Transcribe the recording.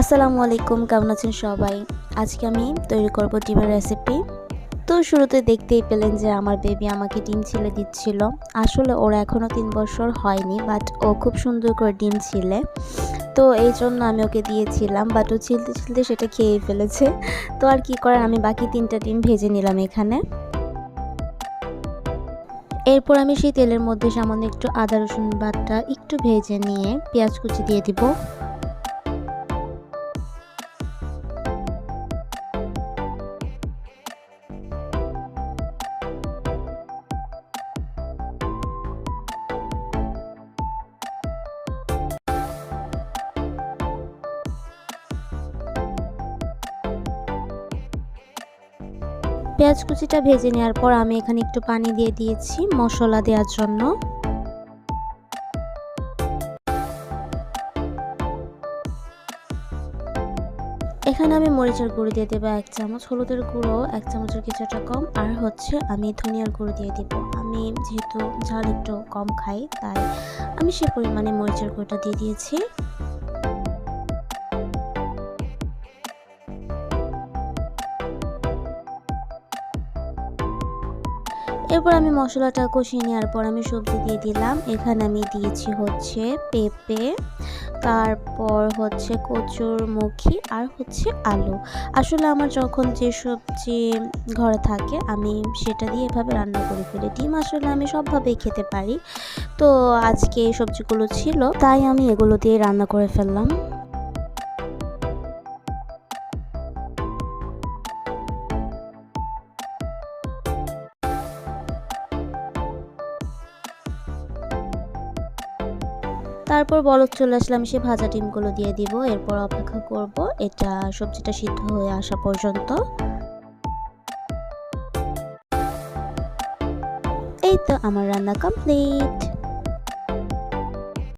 আসসালামু আলাইকুম, কেমন আছেন সবাই? আজকে আমি তৈরি করব ডিমের রেসিপি। তো শুরুতে দেখতেই পেলেন যে আমার বেবি আমাকে ডিম ছিলে দিচ্ছিল। আসলে ওর এখনও ৩ বছর হয়নি, বাট ও খুব সুন্দর করে ডিম ছিলে। তো এইজন্য আমি ওকে দিয়েছিলাম, বাট ও ছিলতে সেটা খেয়েই ফেলেছে। তো আর কি করার, আমি বাকি ৩টা ডিম ভেজে নিলাম এখানে। এরপর আমি সেই তেলের মধ্যে সামান্য একটু আদা রসুন বাটা একটু ভেজে নিয়ে পেঁয়াজ কুচি দিয়ে দিব। পেঁয়াজ কুচিটা ভেজে নেওয়ার পর আমি এখানে একটু পানি দিয়ে দিয়েছি মশলা দেওয়ার জন্য। এখানে আমি মরিচের গুঁড়ো দিয়ে দেবো 1 চামচ, হলুদের গুঁড়ো 1 চামচের কিছুটা কম, আর আমি ধনিয়ার গুঁড়ো দিয়ে দিব। আমি যেহেতু ঝাল একটু কম খাই, তাই আমি সে পরিমাণে মরিচের গুঁড়োটা দিয়ে দিয়েছি। এরপর আমি মশলাটা কষিয়ে নেওয়ার পর আমি সবজি দিয়ে দিলাম। এখানে আমি দিয়েছি পেঁপে, তারপর কচুরমুখী আর আলু। আসলে আমার যখন যে সবজি ঘরে থাকে আমি সেটা দিয়ে এভাবে রান্না করে ফেলি। ডিম আসলে আমি সবভাবেই খেতে পারি, তো আজকে এই সবজিগুলো ছিল তাই আমি এগুলো দিয়ে রান্না করে ফেললাম। তারপর বলক চলে আসলে আমি সেই ভাজা ডিমগুলো দিয়ে দিব। এরপর অপেক্ষা করব এটা সবজিটা সিদ্ধ হয়ে আসা পর্যন্ত। এই তো আমার রান্না কমপ্লিট।